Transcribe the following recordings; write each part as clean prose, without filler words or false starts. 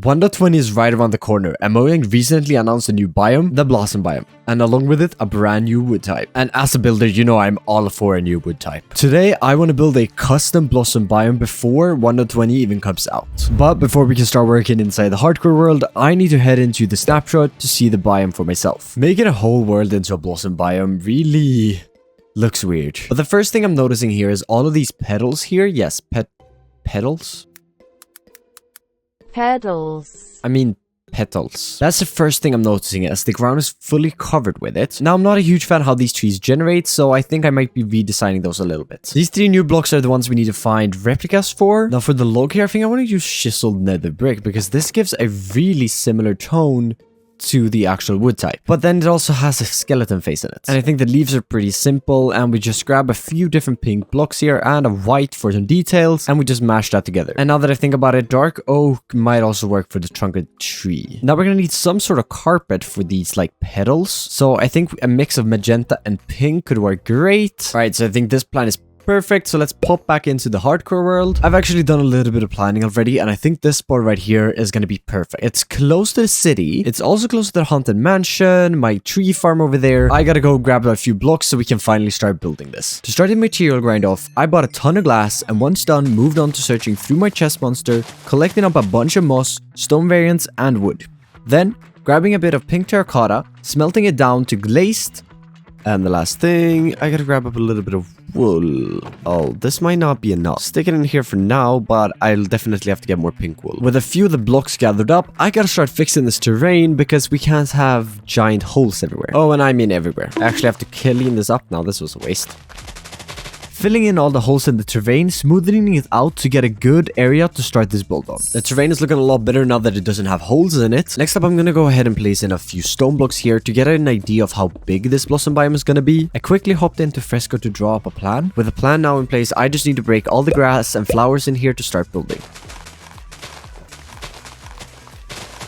1.20 is right around the corner, and Mojang recently announced a new biome, the Blossom biome, and along with it, a brand new wood type. And as a builder, you know I'm all for a new wood type. Today, I want to build a custom Blossom biome before 1.20 even comes out. But before we can start working inside the hardcore world, I need to head into the snapshot to see the biome for myself. Making a whole world into a Blossom biome really looks weird. But the first thing I'm noticing here is all of these petals here. Yes, petals? Pedals. I mean, petals. That's the first thing I'm noticing, as the ground is fully covered with it. Now, I'm not a huge fan of how these trees generate, so I think I might be redesigning those a little bit. These 3 new blocks are the ones we need to find replicas for. Now, for the log here, I think I want to use chiseled nether brick, because this gives a really similar tone to the actual wood type, but then it also has a skeleton face in it. And I think the leaves are pretty simple, and we just grab a few different pink blocks here and a white for some details, and we just mash that together. And now that I think about it, dark oak might also work for the trunk of the tree. Now we're gonna need some sort of carpet for these like petals, so I think a mix of magenta and pink could work great. All right, so I think this plan is perfect, so let's pop back into the hardcore world. I've actually done a little bit of planning already, and I think this spot right here is going to be perfect. It's close to the city. It's also close to the haunted mansion, my tree farm over there. I gotta go grab a few blocks so we can finally start building this. To start the material grind off, I bought a ton of glass, and once done, moved on to searching through my chest monster, collecting up a bunch of moss, stone variants, and wood. Then, grabbing a bit of pink terracotta, smelting it down to glazed. And the last thing, I gotta grab up a little bit of wool. Oh, this might not be enough. Stick it in here for now, but I'll definitely have to get more pink wool. With a few of the blocks gathered up, I gotta start fixing this terrain because we can't have giant holes everywhere. Oh, and I mean everywhere. I actually have to clean this up now. This was a waste. Filling in all the holes in the terrain, smoothing it out to get a good area to start this build on. The terrain is looking a lot better now that it doesn't have holes in it. Next up, I'm gonna go ahead and place in a few stone blocks here to get an idea of how big this blossom biome is gonna be. I quickly hopped into Fresco to draw up a plan. With a plan now in place, I just need to break all the grass and flowers in here to start building.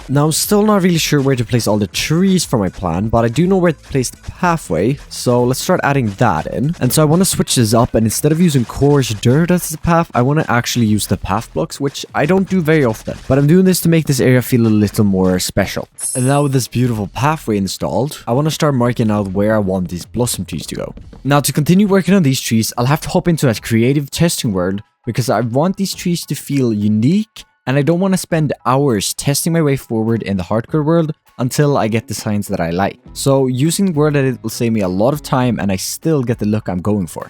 Now, I'm still not really sure where to place all the trees for my plan, but I do know where to place the pathway, so let's start adding that in. And so I want to switch this up, and instead of using coarse dirt as the path, I want to actually use the path blocks, which I don't do very often. But I'm doing this to make this area feel a little more special. And now with this beautiful pathway installed, I want to start marking out where I want these blossom trees to go. Now, to continue working on these trees, I'll have to hop into that creative testing world, because I want these trees to feel unique, and I don't want to spend hours testing my way forward in the hardcore world until I get designs that I like. So using Word Edit will save me a lot of time, and I still get the look I'm going for.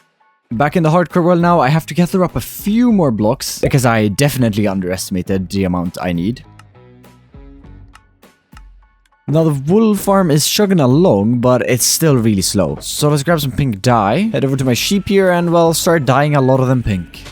Back in the hardcore world now, I have to gather up a few more blocks because I definitely underestimated the amount I need. Now the wool farm is chugging along, but it's still really slow. So let's grab some pink dye, head over to my sheep here, and well, start dyeing a lot of them pink.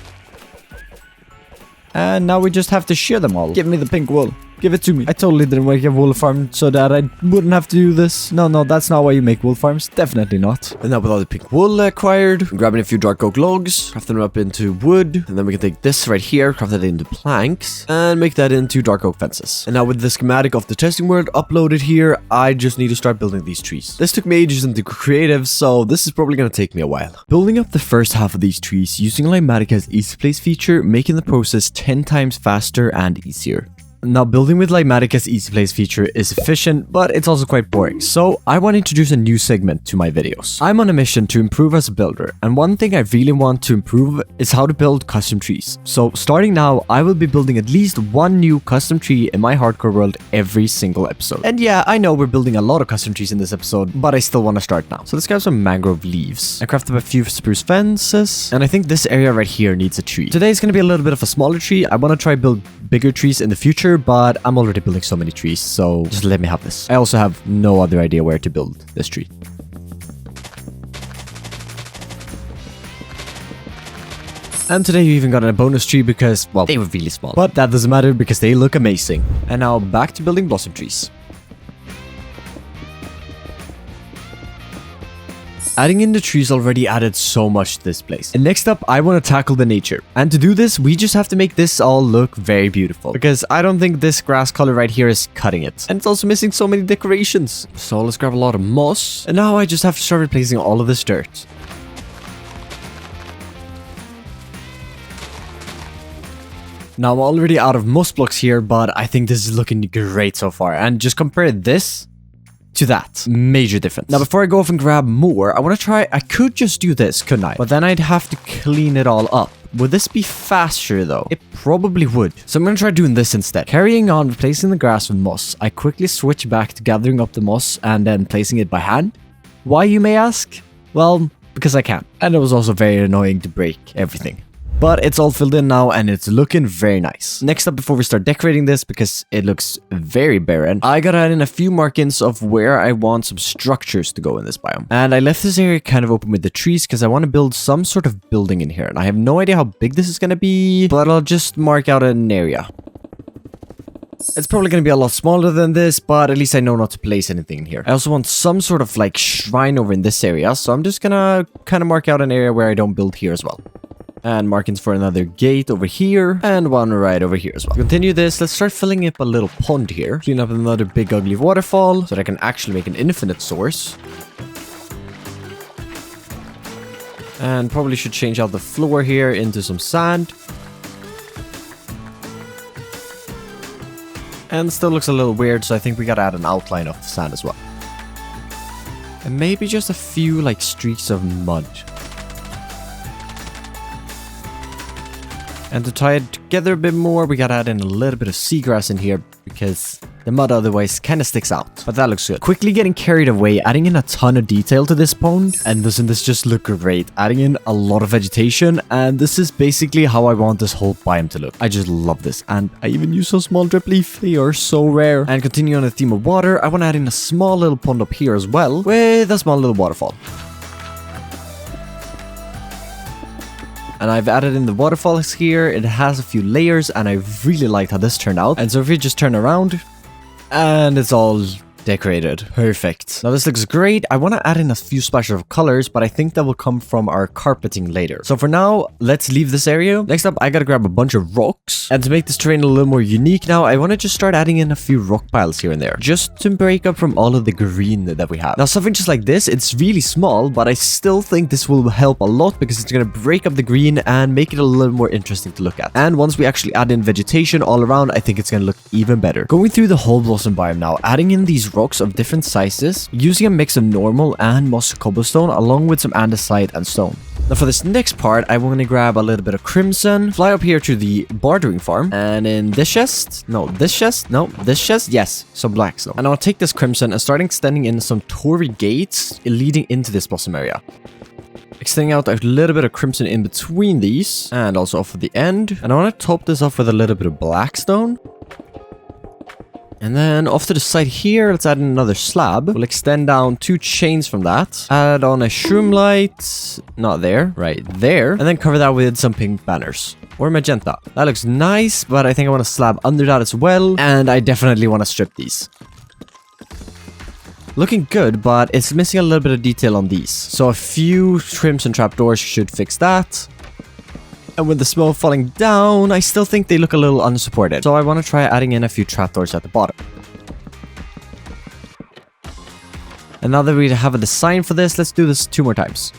And now we just have to shear them all. Give me the pink wool. Give it to me. I totally didn't make a wool farm so that I wouldn't have to do this. No, that's not why you make wool farms. Definitely not. And now with all the pink wool acquired, I'm grabbing a few dark oak logs, craft them up into wood, and then we can take this right here, craft it into planks, and make that into dark oak fences. And now with the schematic of the testing world uploaded here, I just need to start building these trees. This took me ages into creative, so this is probably going to take me a while. Building up the first half of these trees using Lighmatica's Easy Place feature, making the process 10 times faster and easier. Now, building with Lighmatica's Easy Place feature is efficient, but it's also quite boring. So, I want to introduce a new segment to my videos. I'm on a mission to improve as a builder, and one thing I really want to improve is how to build custom trees. So, starting now, I will be building at least one new custom tree in my hardcore world every single episode. And yeah, I know we're building a lot of custom trees in this episode, but I still want to start now. So, let's grab some mangrove leaves. I crafted up a few spruce fences, and I think this area right here needs a tree. Today is going to be a little bit of a smaller tree. I want to try build bigger trees in the future, but I'm already building so many trees, so just let me have this. I also have no other idea where to build this tree. And today you even got a bonus tree because, well, they were really small. But that doesn't matter because they look amazing. And now back to building blossom trees. Adding in the trees already added so much to this place. And next up, I want to tackle the nature. And to do this, we just have to make this all look very beautiful. Because I don't think this grass color right here is cutting it. And it's also missing so many decorations. So let's grab a lot of moss. And now I just have to start replacing all of this dirt. Now I'm already out of moss blocks here, but I think this is looking great so far. And just compare this to that. Major difference. Now before I go off and grab more, I could just do this, couldn't I? But then I'd have to clean it all up. Would this be faster though? It probably would. So I'm gonna try doing this instead. Carrying on replacing the grass with moss, I quickly switch back to gathering up the moss and then placing it by hand. Why, you may ask? Well, because I can. And it was also very annoying to break everything. But it's all filled in now and it's looking very nice. Next up, before we start decorating this, because it looks very barren, I gotta add in a few markings of where I want some structures to go in this biome. And I left this area kind of open with the trees because I want to build some sort of building in here. And I have no idea how big this is gonna be, but I'll just mark out an area. It's probably going to be a lot smaller than this, but at least I know not to place anything in here. I also want some sort of like shrine over in this area, so I'm just gonna kind of mark out an area where I don't build here as well. And markings for another gate over here, and one right over here as well. To continue this, let's start filling up a little pond here. Clean up another big ugly waterfall, so that I can actually make an infinite source. And probably should change out the floor here into some sand. And still looks a little weird, so I think we gotta add an outline of the sand as well. And maybe just a few like streaks of mud. And to tie it together a bit more, we gotta add in a little bit of seagrass in here because the mud otherwise kind of sticks out. But that looks good. Quickly getting carried away, adding in a ton of detail to this pond. And doesn't this just look great? Adding in a lot of vegetation. And this is basically how I want this whole biome to look. I just love this. And I even use a small drip leaf. They are so rare. And continuing on the theme of water, I want to add in a small little pond up here as well with a small little waterfall. And I've added in the waterfalls here. It has a few layers and I really liked how this turned out. And so if we just turn around, and it's all decorated. Perfect. Now this looks great. I want to add in a few splashes of colors, but I think that will come from our carpeting later. So for now, let's leave this area. Next up, I gotta grab a bunch of rocks. And to make this terrain a little more unique now, I want to just start adding in a few rock piles here and there, just to break up from all of the green that we have. Now something just like this, it's really small, but I still think this will help a lot because it's gonna break up the green and make it a little more interesting to look at. And once we actually add in vegetation all around, I think it's gonna look even better. Going through the whole blossom biome now, adding in these rocks of different sizes, using a mix of normal and moss cobblestone along with some andesite and stone. Now for this next part, I want to grab a little bit of crimson, fly up here to the bartering farm, and in this chest, yes, some black stone. And I'll take this crimson and start extending in some Torii gates leading into this blossom area. Extending out a little bit of crimson in between these, and also off at the end. And I want to top this off with a little bit of black stone. And then off to the side here, let's add in another slab. We'll extend down 2 chains from that. Add on a shroom light. Not there, right there. And then cover that with some pink banners. Or magenta. That looks nice, but I think I want a slab under that as well. And I definitely want to strip these. Looking good, but it's missing a little bit of detail on these. So a few crimson trapdoors should fix that. And with the smoke falling down, I still think they look a little unsupported. So I want to try adding in a few trapdoors at the bottom. And now that we have a design for this, let's do this 2 more times.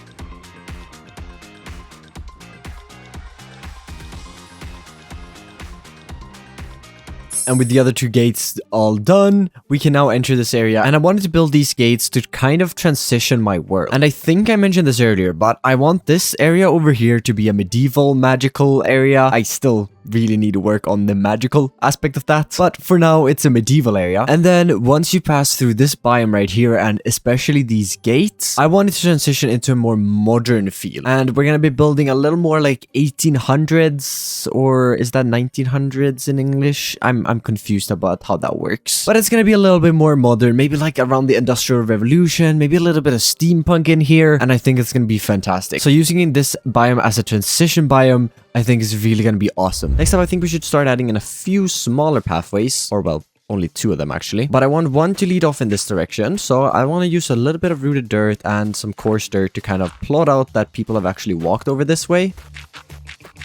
And with the other 2 gates all done, we can now enter this area. And I wanted to build these gates to kind of transition my world. And I think I mentioned this earlier, but I want this area over here to be a medieval magical area. I still really need to work on the magical aspect of that, but for now it's a medieval area. And then once you pass through this biome right here, and especially these gates, I wanted to transition into a more modern feel. And we're gonna be building a little more like 1800s, or is that 1900s in English? I'm confused about how that works, but it's gonna be a little bit more modern, maybe like around the Industrial Revolution, maybe a little bit of steampunk in here, and I think it's gonna be fantastic. So using this biome as a transition biome, I think is really going to be awesome. Next up, I think we should start adding in a few smaller pathways, or well, only 2 of them actually. But I want one to lead off in this direction, so I want to use a little bit of rooted dirt and some coarse dirt to kind of plot out that people have actually walked over this way.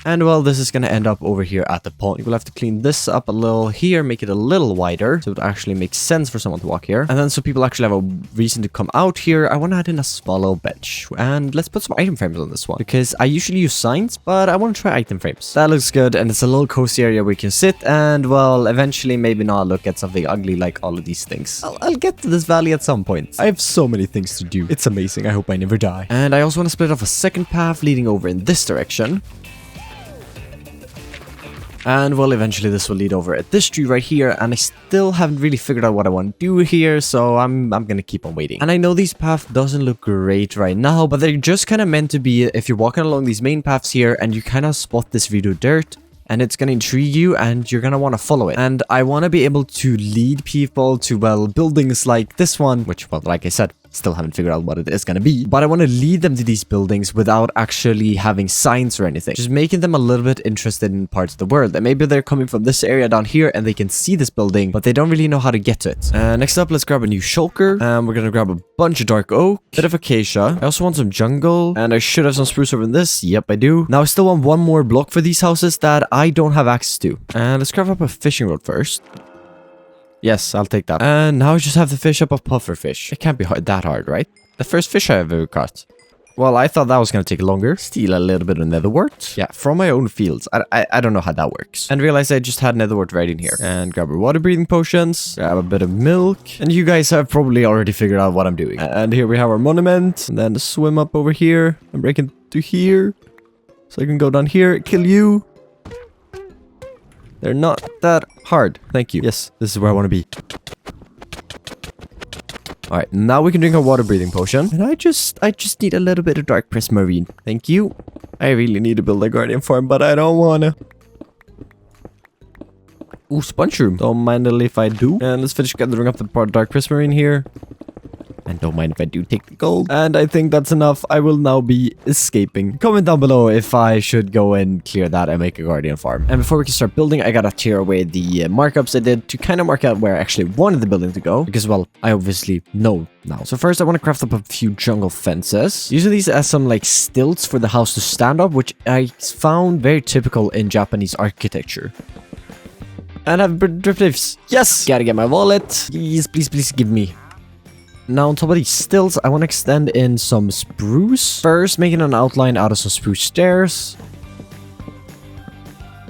And well, this is going to end up over here at the pond. We'll have to clean this up a little here, make it a little wider, so it actually makes sense for someone to walk here. And then so people actually have a reason to come out here, I want to add in a small little bench. And let's put some item frames on this one, because I usually use signs, but I want to try item frames. That looks good, and it's a little cozy area where we can sit, and well, eventually maybe not look at something ugly like all of these things. I'll get to this valley at some point. I have so many things to do. It's amazing. I hope I never die. And I also want to split off a second path leading over in this direction. And well, eventually this will lead over at this tree right here, and I still haven't really figured out what I want to do here, so I'm gonna keep on waiting. And I know these paths doesn't look great right now, but they're just kind of meant to be if you're walking along these main paths here and you kind of spot this redo dirt, and it's gonna intrigue you and you're gonna want to follow it. And I want to be able to lead people to, well, buildings like this one, which, well, like I said, still haven't figured out what it is going to be, but I want to lead them to these buildings without actually having signs or anything, just making them a little bit interested in parts of the world. And maybe they're coming from this area down here and they can see this building, but they don't really know how to get to it. Next up, let's grab a new shulker, and we're gonna grab a bunch of dark oak, bit of acacia. I also want some jungle, and I should have some spruce over in this. Yep, I do. Now I still want one more block for these houses that I don't have access to. And let's grab up a fishing rod first. Yes, I'll take that. And now I just have to fish up a puffer fish. It can't be that hard, right? The first fish I ever caught. Well, I thought that was going to take longer. Steal a little bit of netherwort. Yeah, from my own fields. I don't know how that works. And realize I just had netherwort right in here. And grab our water breathing potions. Grab a bit of milk. And you guys have probably already figured out what I'm doing. And here we have our monument. And then swim up over here. And break into here. So I can go down here, kill you. They're not that hard. Thank you. Yes, this is where I want to be. Alright, now we can drink our water breathing potion. And I just need a little bit of dark prismarine. Thank you. I really need to build a guardian farm, but I don't wanna. Ooh, sponge room. Don't mind if I do. And let's finish gathering up the dark prismarine here. And don't mind if I do take the gold. And I think that's enough. I will now be escaping. Comment down below if I should go and clear that and make a guardian farm. And before we can start building, I gotta tear away the markups I did to kind of mark out where I actually wanted the building to go. Because, well, I obviously know now. So first I want to craft up a few jungle fences. Using these as some like stilts for the house to stand up, which I found very typical in Japanese architecture. And I have drip leaves. Yes! Gotta get my wallet. Please, please, please give me. Now on top of these stilts, I want to extend in some spruce. First, making an outline out of some spruce stairs.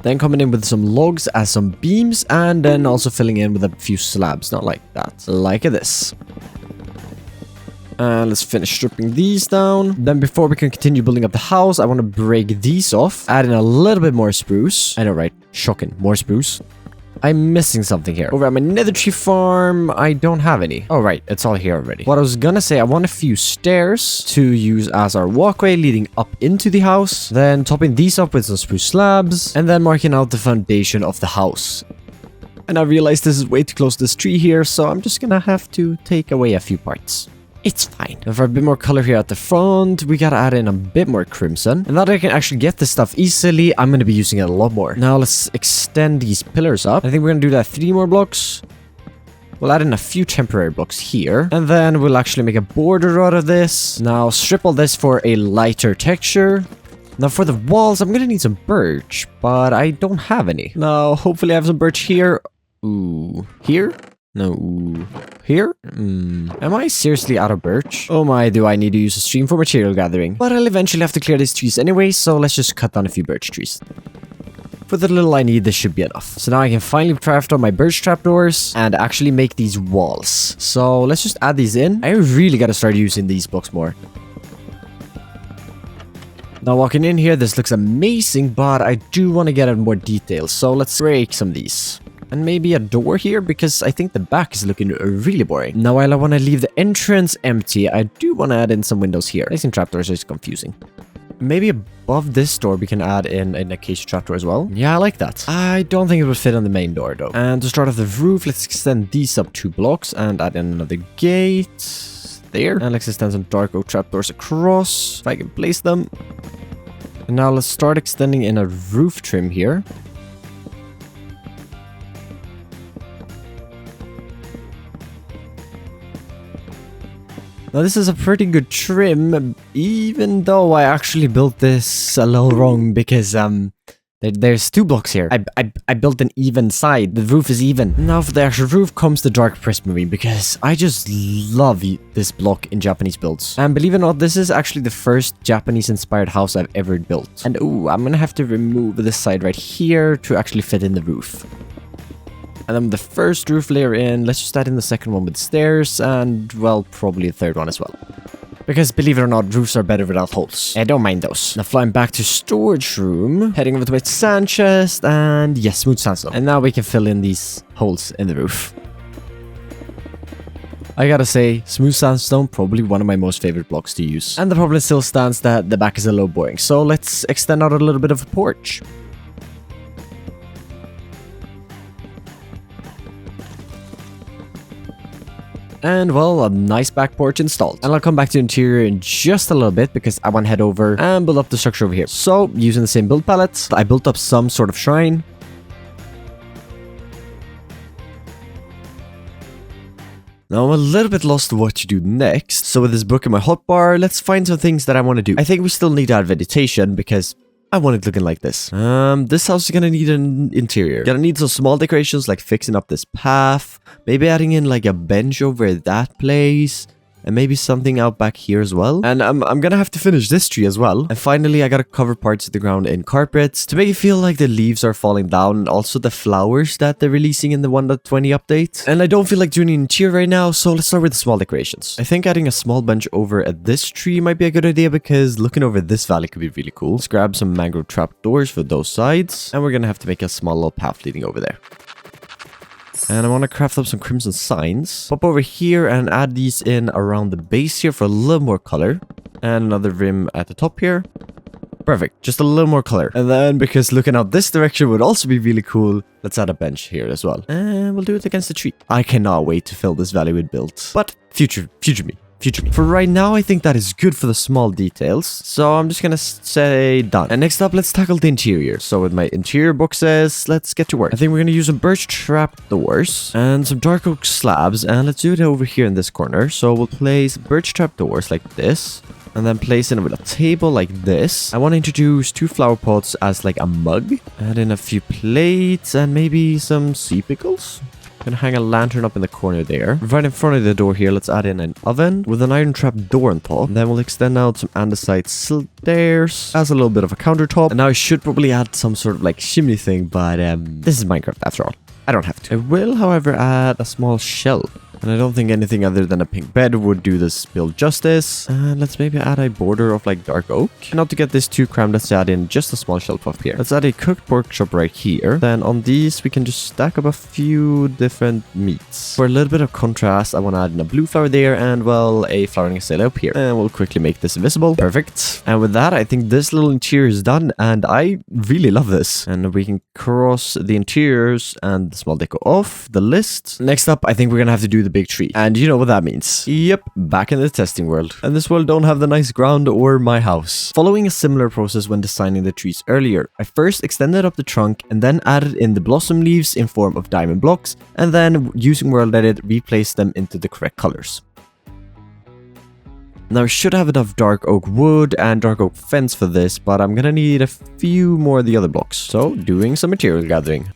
Then coming in with some logs as some beams. And then also filling in with a few slabs. Not like that. Like this. And let's finish stripping these down. Then before we can continue building up the house, I want to break these off. Add in a little bit more spruce. I know, right? Shocking. More spruce. I'm missing something here. Over at my nether tree farm, I don't have any. Oh, right. It's all here already. What I was gonna say, I want a few stairs to use as our walkway leading up into the house. Then topping these up with some spruce slabs. And then marking out the foundation of the house. And I realized this is way too close to this tree here, so I'm just gonna have to take away a few parts. It's fine. And for a bit more color here at the front, we gotta add in a bit more crimson. And now that I can actually get this stuff easily, I'm gonna be using it a lot more. Now let's extend these pillars up. I think we're gonna do that 3 more blocks. We'll add in a few temporary blocks here. And then we'll actually make a border out of this. Now strip all this for a lighter texture. Now for the walls, I'm gonna need some birch, but I don't have any. Now hopefully I have some birch here. Ooh, here? No. Here? Am I seriously out of birch? Oh my, do I need to use a stream for material gathering. But I'll eventually have to clear these trees anyway, so let's just cut down a few birch trees. For the little I need, this should be enough. So now I can finally craft on my birch trapdoors and actually make these walls. So let's just add these in. I really gotta start using these blocks more. Now walking in here, this looks amazing, but I do want to get in more details. So let's break some of these. And maybe a door here, because I think the back is looking really boring. Now, while I want to leave the entrance empty, I do want to add in some windows here. Placing trapdoors is confusing. Maybe above this door, we can add in an acacia trapdoor as well. Yeah, I like that. I don't think it would fit on the main door, though. And to start off the roof, let's extend these up 2 blocks and add in another gate. There. And let's extend some dark oak trapdoors across, if I can place them. And now let's start extending in a roof trim here. Now this is a pretty good trim, even though I actually built this a little wrong because There's 2 blocks here. I built an even side. The roof is even. Now for the actual roof comes the dark prismarine, because I just love this block in Japanese builds. And believe it or not, this is actually the first Japanese inspired house I've ever built. And ooh, I'm gonna have to remove this side right here to actually fit in the roof. And then the first roof layer in, let's just add in the second one with stairs and, well, probably the third one as well. Because believe it or not, roofs are better without holes. I don't mind those. Now flying back to storage room, heading over to my sand chest, and yes, smooth sandstone. And now we can fill in these holes in the roof. I gotta say, smooth sandstone, probably one of my most favorite blocks to use. And the problem still stands that the back is a little boring, so let's extend out a little bit of a porch. And well, a nice back porch installed. And I'll come back to the interior in just a little bit because I want to head over and build up the structure over here. So, using the same build palette, I built up some sort of shrine. Now I'm a little bit lost what to do next. So with this book in my hotbar, let's find some things that I want to do. I think we still need to add vegetation because I want it looking like this. This house is gonna need an interior. Gonna need some small decorations like fixing up this path. Maybe adding in like a bench over that place. And maybe something out back here as well. And I'm gonna have to finish this tree as well. And finally, I gotta cover parts of the ground in carpets to make it feel like the leaves are falling down. And also the flowers that they're releasing in the 1.20 update. And I don't feel like doing an interior right now, so let's start with the small decorations. I think adding a small bench over at this tree might be a good idea because looking over this valley could be really cool. Let's grab some mangrove trapdoors for those sides. And we're gonna have to make a small little path leading over there. And I want to craft up some crimson signs. Pop over here and add these in around the base here for a little more color. And another rim at the top here. Perfect. Just a little more color. And then, because looking out this direction would also be really cool, let's add a bench here as well. And we'll do it against the tree. I cannot wait to fill this valley with builds. But future me. For right now, I think that is good for the small details. So I'm just gonna say done. And next up, let's tackle the interior. So with my interior boxes, let's get to work. I think we're gonna use some birch trapdoors and some dark oak slabs. And let's do it over here in this corner. So we'll place birch trapdoors like this. And then place it with a table like this. I want to introduce 2 flower pots as like a mug. Add in a few plates and maybe some sea pickles. Gonna hang a lantern up in the corner there. Right in front of the door here, let's add in an oven with an iron trap door on top. And then we'll extend out some andesite stairs as a little bit of a countertop. And now I should probably add some sort of like chimney thing, but this is Minecraft after all. I don't have to. I will, however, add a small shelf. And I don't think anything other than a pink bed would do this build justice. And let's maybe add a border of like dark oak. And now to get this too crammed, let's add in just a small shelf up here. Let's add a cooked pork chop right here. Then on these, we can just stack up a few different meats. For a little bit of contrast, I want to add in a blue flower there and, well, a flowering azalea up here. And we'll quickly make this visible. Perfect. And with that, I think this little interior is done. And I really love this. And we can cross the interiors and the small deco off the list. Next up, I think we're gonna have to do the big tree. And you know what that means. Yep, back in the testing world. And this world don't have the nice ground or my house. Following a similar process when designing the trees earlier, I first extended up the trunk and then added in the blossom leaves in form of diamond blocks, and then using World Edit, replaced them into the correct colors. Now I should have enough dark oak wood and dark oak fence for this, but I'm gonna need a few more of the other blocks. So, doing some material gathering.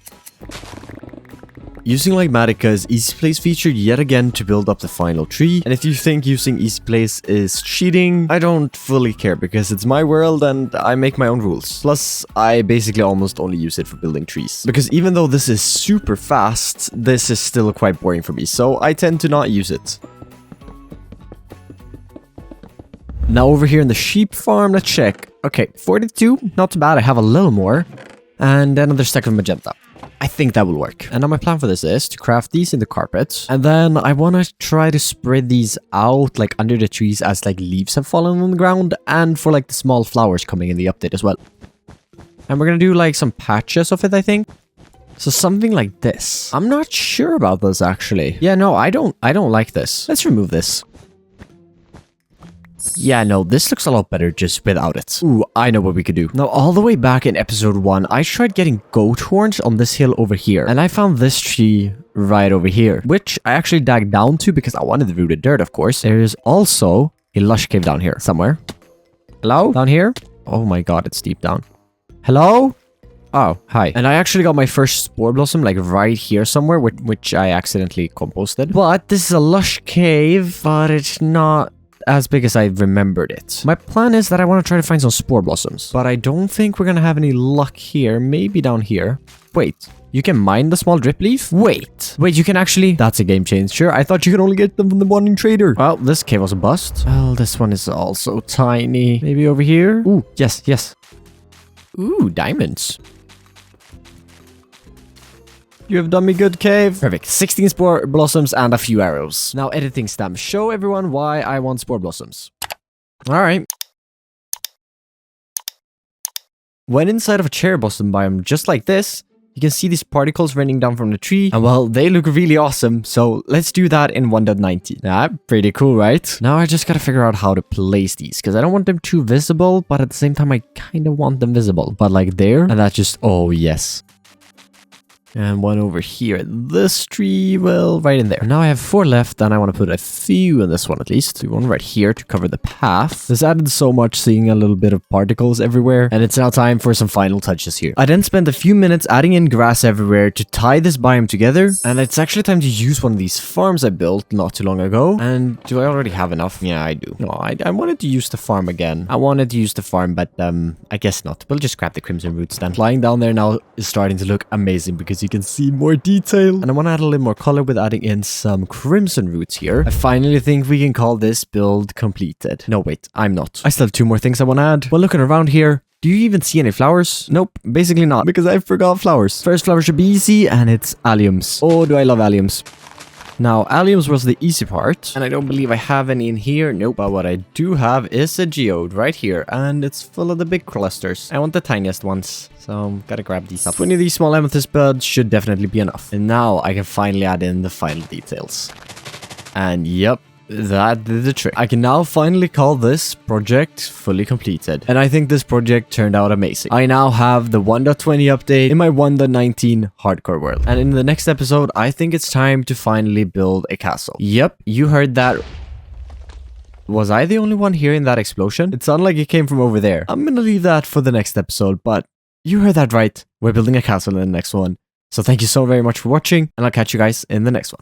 Using Lagmatica's Easy Place feature yet again to build up the final tree. And if you think using Easy Place is cheating, I don't fully care because it's my world and I make my own rules. Plus, I basically almost only use it for building trees. Because even though this is super fast, this is still quite boring for me, so I tend to not use it. Now over here in the sheep farm, let's check. Okay, 42, not too bad, I have a little more. And another stack of magenta. I think that will work. And now my plan for this is to craft these into carpets. And then I want to try to spread these out like under the trees as like leaves have fallen on the ground. And for like the small flowers coming in the update as well. And we're going to do like some patches of it, I think. So something like this. I'm not sure about this actually. Yeah, no, I don't like this. Let's remove this. Yeah, no, this looks a lot better just without it. Ooh, I know what we could do. Now, all the way back in episode 1, I tried getting goat horns on this hill over here. And I found this tree right over here, which I actually dug down to because I wanted the rooted dirt, of course. There is also a lush cave down here somewhere. Hello? Down here? Oh my god, it's deep down. Hello? Oh, hi. And I actually got my first Spore Blossom like right here somewhere, which I accidentally composted. But this is a lush cave, but it's not as big as I remembered it. My plan is that I want to try to find some Spore Blossoms, but I don't think we're gonna have any luck here. Maybe down here. Wait, you can mine the small drip leaf? Wait, you can actually... That's a game changer. I thought you could only get them from the Wandering Trader. Well, this cave was a bust. Well, this one is also tiny. Maybe over here? Ooh, yes. Ooh, diamonds. You have done me good, cave. Perfect. 16 Spore Blossoms and a few arrows. Now, editing stamp. Show everyone why I want Spore Blossoms. Alright. When inside of a cherry blossom biome just like this, you can see these particles raining down from the tree. And well, they look really awesome. So let's do that in 1.19. Yeah, pretty cool, right? Now I just gotta figure out how to place these, because I don't want them too visible, but at the same time, I kind of want them visible. But like there, and that just, oh yes. And one over here. This tree, well, right in there. Now I have 4 left, and I want to put a few in this one at least. One right here to cover the path. This added so much, seeing a little bit of particles everywhere. And it's now time for some final touches here. I then spent a few minutes adding in grass everywhere to tie this biome together. And it's actually time to use one of these farms I built not too long ago. And do I already have enough? Yeah, I do. No, I wanted to use the farm again. But I guess not. We'll just grab the crimson roots then. Lying down there now is starting to look amazing because you can see more detail. And I want to add a little more color with adding in some crimson roots here. I finally think we can call this build completed. No, wait, I'm not. I still have 2 more things I want to add. Well, looking around here, do you even see any flowers? Nope, basically not, because I forgot flowers. First flower should be easy, and it's alliums. Oh, do I love alliums. Now, alliums was the easy part, and I don't believe I have any in here. Nope, but what I do have is a geode right here, and it's full of the big clusters. I want the tiniest ones, so gotta grab these up. 20 of these small amethyst buds should definitely be enough. And now I can finally add in the final details. And yep, that did the trick. I can now finally call this project fully completed. And I think this project turned out amazing. I now have the 1.20 update in my 1.19 hardcore world. And in the next episode, I think it's time to finally build a castle. Yep, you heard that. Was I the only one hearing that explosion? It sounded like it came from over there. I'm gonna leave that for the next episode, but you heard that right. We're building a castle in the next one. So thank you so very much for watching, and I'll catch you guys in the next one.